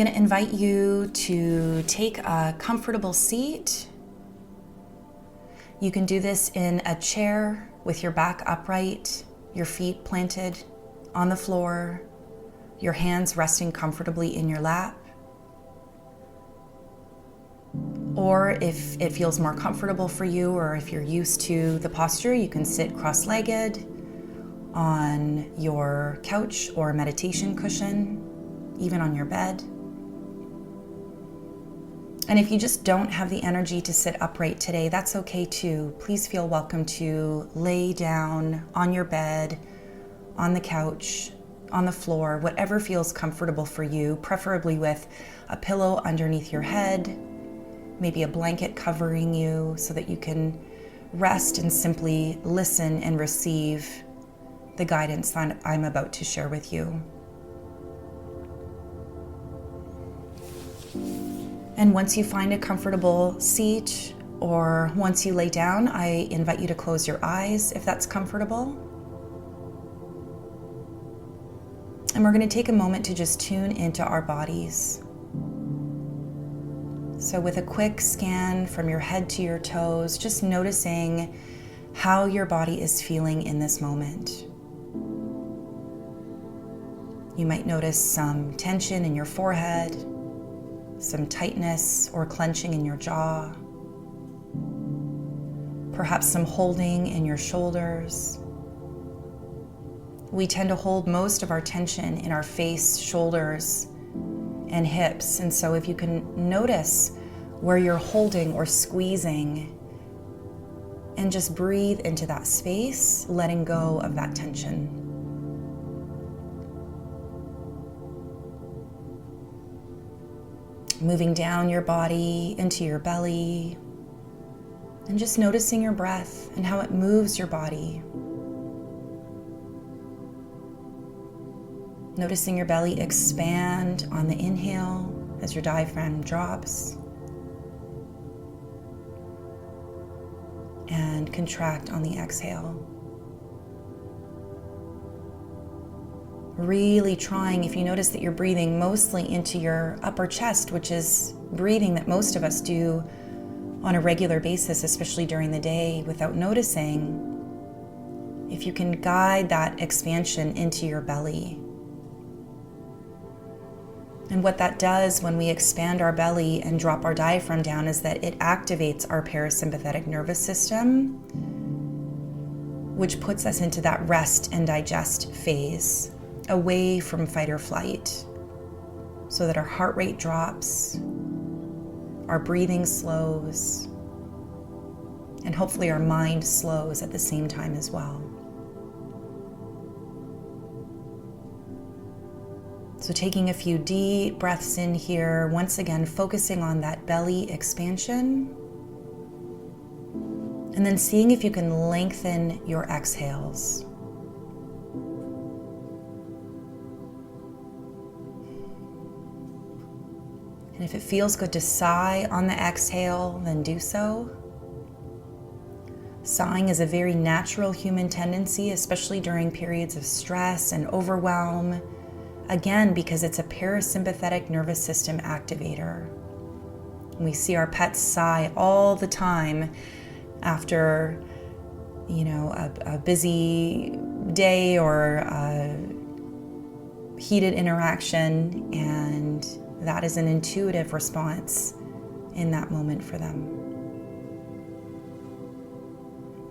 going to invite you to take a comfortable seat. You can do this in a chair with your back upright, your feet planted on the floor, your hands resting comfortably in your lap. Or if it feels more comfortable for you, or if you're used to the posture, you can sit cross-legged on your couch or meditation cushion, even on your bed. And if you just don't have the energy to sit upright today, that's okay too. Please feel welcome to lay down on your bed, on the couch, on the floor, whatever feels comfortable for you, preferably with a pillow underneath your head, maybe a blanket covering you so that you can rest and simply listen and receive the guidance that I'm about to share with you. And once you find a comfortable seat, or once you lay down, I invite you to close your eyes if that's comfortable. And we're going to take a moment to just tune into our bodies. So with a quick scan from your head to your toes, just noticing how your body is feeling in this moment. You might notice some tension in your forehead, some tightness or clenching in your jaw, perhaps some holding in your shoulders. We tend to hold most of our tension in our face, shoulders, and hips. And so if you can notice where you're holding or squeezing, and just breathe into that space, letting go of that tension. Moving down your body into your belly, and just noticing your breath and how it moves your body. Noticing your belly expand on the inhale as your diaphragm drops, and contract on the exhale. Really trying, if you notice that you're breathing mostly into your upper chest, which is breathing that most of us do on a regular basis, especially during the day, without noticing, if you can guide that expansion into your belly. And what that does when we expand our belly and drop our diaphragm down is that it activates our parasympathetic nervous system, which puts us into that rest and digest phase, away from fight or flight, so that our heart rate drops, our breathing slows, and hopefully our mind slows at the same time as well. So taking a few deep breaths in here, once again focusing on that belly expansion, and then seeing if you can lengthen your exhales. And if it feels good to sigh on the exhale, then do so. Sighing is a very natural human tendency, especially during periods of stress and overwhelm. Again, because it's a parasympathetic nervous system activator. We see our pets sigh all the time after, a busy day or a heated interaction, and that is an intuitive response in that moment for them.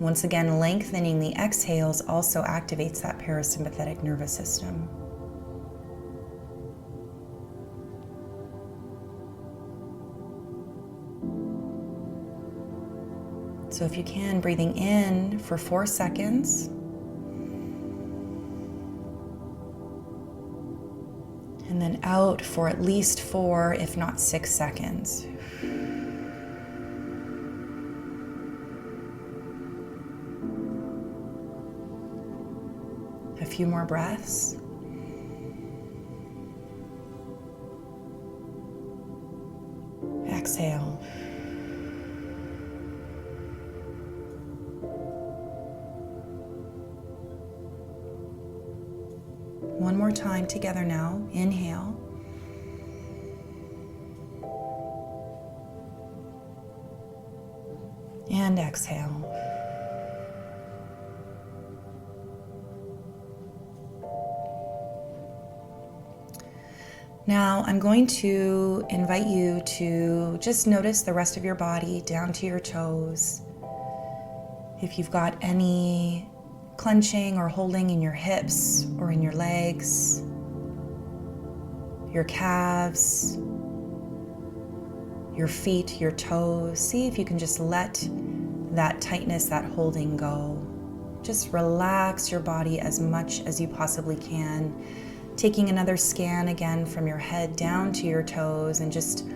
Once again, lengthening the exhales also activates that parasympathetic nervous system. So if you can, breathing in for 4 seconds. And then out for at least 4, if not 6 seconds. A few more breaths. Exhale. One more time together now. Inhale. And exhale. Now I'm going to invite you to just notice the rest of your body down to your toes. If you've got any clenching or holding in your hips or in your legs, your calves, your feet, your toes, see if you can just let that tightness, that holding go. Just relax your body as much as you possibly can. Taking another scan again from your head down to your toes and just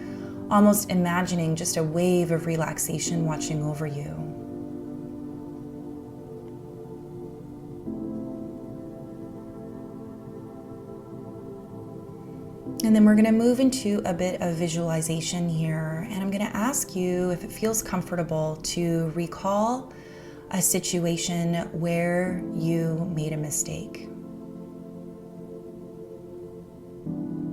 almost imagining just a wave of relaxation watching over you. And then we're going to move into a bit of visualization here. And I'm going to ask you, if it feels comfortable, to recall a situation where you made a mistake.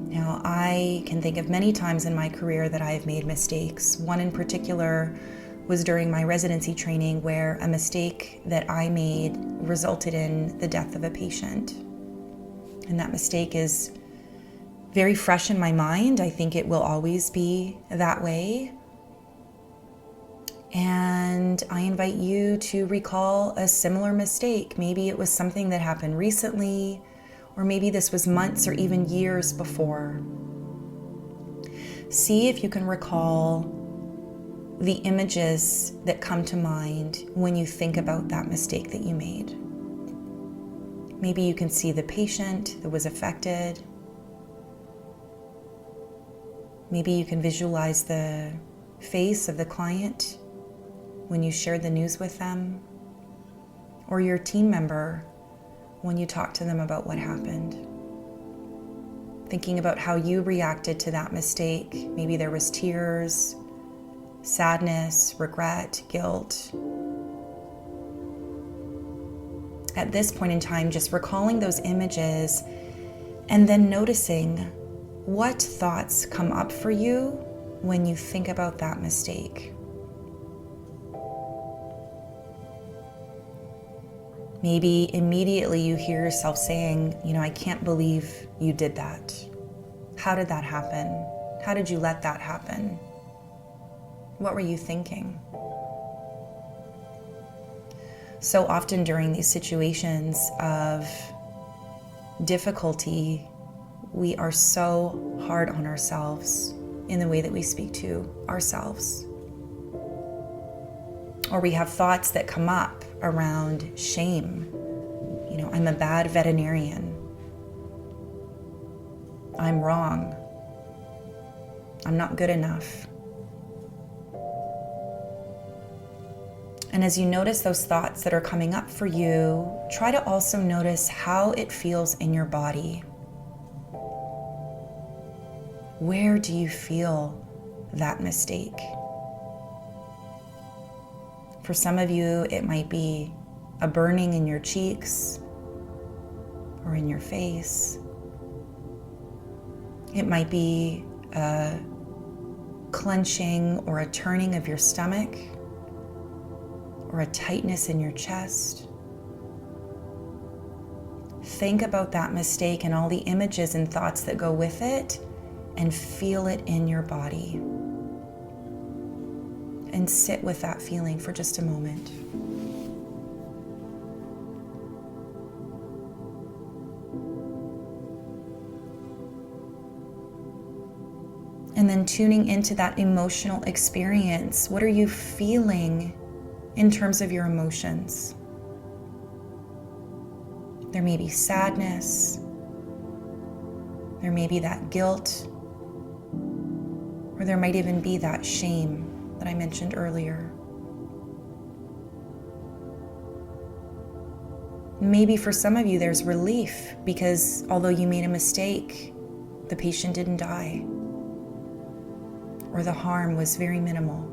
Now, I can think of many times in my career that I have made mistakes. One in particular was during my residency training, where a mistake that I made resulted in the death of a patient. And that mistake is very fresh in my mind. I think it will always be that way. And I invite you to recall a similar mistake. Maybe it was something that happened recently, or maybe this was months or even years before. See if you can recall the images that come to mind when you think about that mistake that you made. Maybe you can see the patient that was affected. Maybe you can visualize the face of the client when you shared the news with them, or your team member when you talked to them about what happened. Thinking about how you reacted to that mistake. Maybe there was tears, sadness, regret, guilt. At this point in time, just recalling those images and then noticing what thoughts come up for you when you think about that mistake. Maybe immediately you hear yourself saying, I can't believe you did that. How did that happen? How did you let that happen? What were you thinking? So often during these situations of difficulty, we are so hard on ourselves in the way that we speak to ourselves. Or we have thoughts that come up around shame. I'm a bad veterinarian. I'm wrong. I'm not good enough. And as you notice those thoughts that are coming up for you, try to also notice how it feels in your body. Where do you feel that mistake? For some of you, it might be a burning in your cheeks or in your face. It might be a clenching or a turning of your stomach, or a tightness in your chest. Think about that mistake and all the images and thoughts that go with it, and feel it in your body. And sit with that feeling for just a moment. And then tuning into that emotional experience. What are you feeling in terms of your emotions? There may be sadness. There may be that guilt. Or there might even be that shame that I mentioned earlier. Maybe for some of you there's relief because although you made a mistake, the patient didn't die, or the harm was very minimal.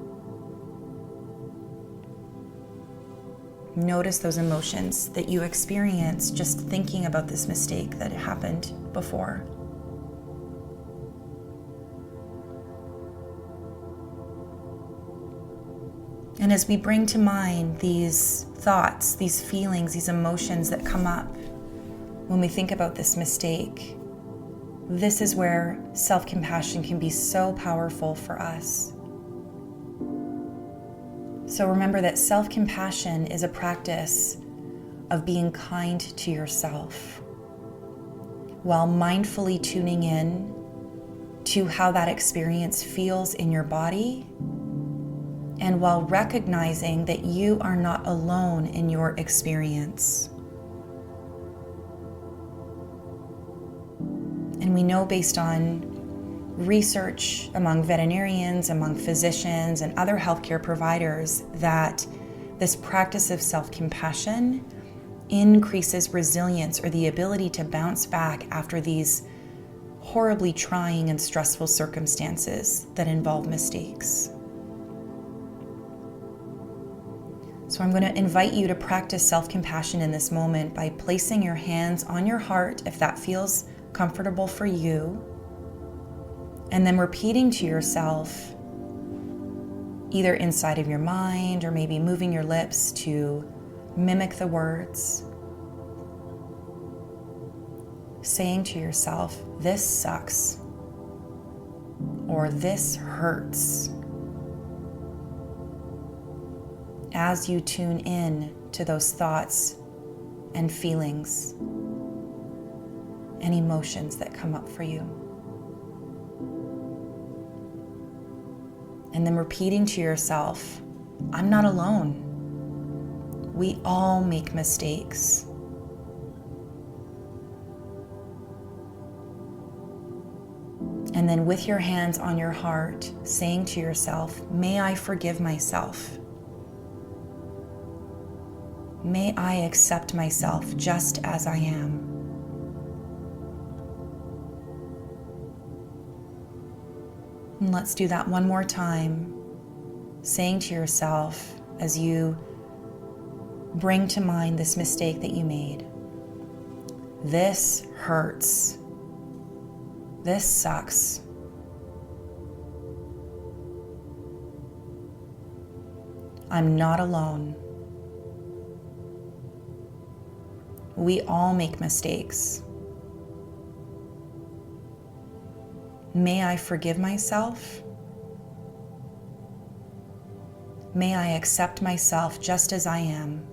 Notice those emotions that you experience just thinking about this mistake that happened before. And as we bring to mind these thoughts, these feelings, these emotions that come up when we think about this mistake, this is where self-compassion can be so powerful for us. So remember that self-compassion is a practice of being kind to yourself while mindfully tuning in to how that experience feels in your body, and while recognizing that you are not alone in your experience. And we know, based on research among veterinarians, among physicians, and other healthcare providers, that this practice of self-compassion increases resilience, or the ability to bounce back after these horribly trying and stressful circumstances that involve mistakes. So I'm going to invite you to practice self-compassion in this moment by placing your hands on your heart, if that feels comfortable for you, and then repeating to yourself, either inside of your mind or maybe moving your lips to mimic the words, saying to yourself, "This sucks," or "This hurts," as you tune in to those thoughts and feelings and emotions that come up for you. And then repeating to yourself, "I'm not alone. We all make mistakes." And then with your hands on your heart, saying to yourself, "May I forgive myself. May I accept myself just as I am." And let's do that one more time, saying to yourself as you bring to mind this mistake that you made, "This hurts. This sucks. I'm not alone. We all make mistakes. May I forgive myself. May I accept myself just as I am."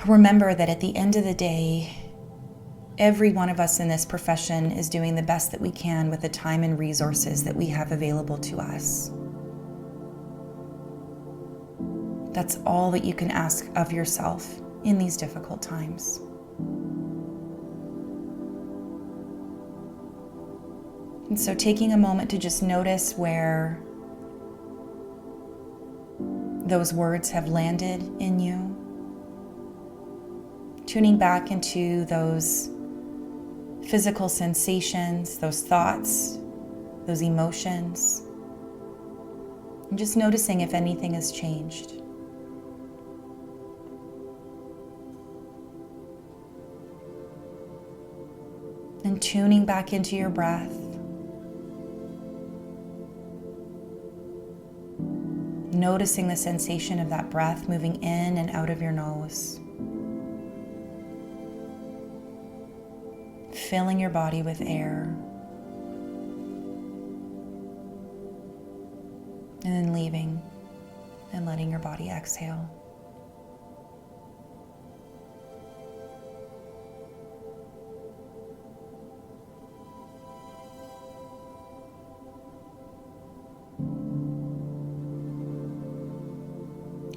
Remember that at the end of the day, every one of us in this profession is doing the best that we can with the time and resources that we have available to us. That's all that you can ask of yourself in these difficult times. And so taking a moment to just notice where those words have landed in you, tuning back into those physical sensations, those thoughts, those emotions, and just noticing if anything has changed. And tuning back into your breath. Noticing the sensation of that breath moving in and out of your nose. Filling your body with air. And then leaving and letting your body exhale.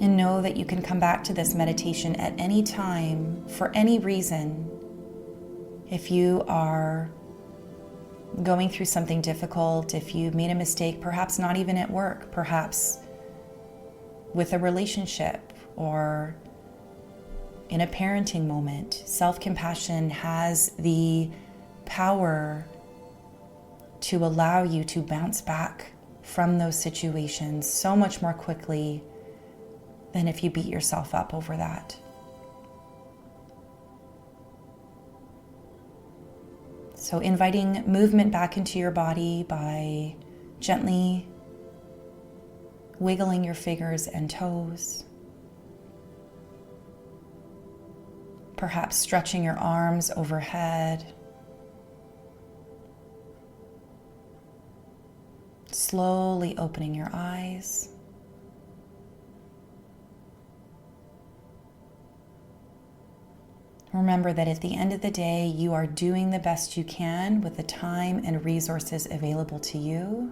And know that you can come back to this meditation at any time, for any reason. If you are going through something difficult, if you made a mistake, perhaps not even at work, perhaps with a relationship or in a parenting moment, self-compassion has the power to allow you to bounce back from those situations so much more quickly than if you beat yourself up over that. So inviting movement back into your body by gently wiggling your fingers and toes. Perhaps stretching your arms overhead. Slowly opening your eyes. Remember that at the end of the day, you are doing the best you can with the time and resources available to you,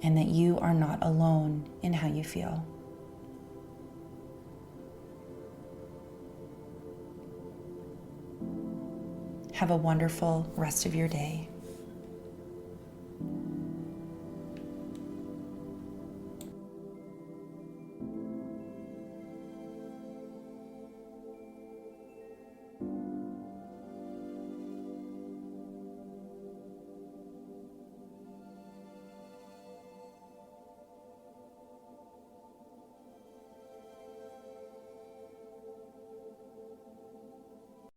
and that you are not alone in how you feel. Have a wonderful rest of your day.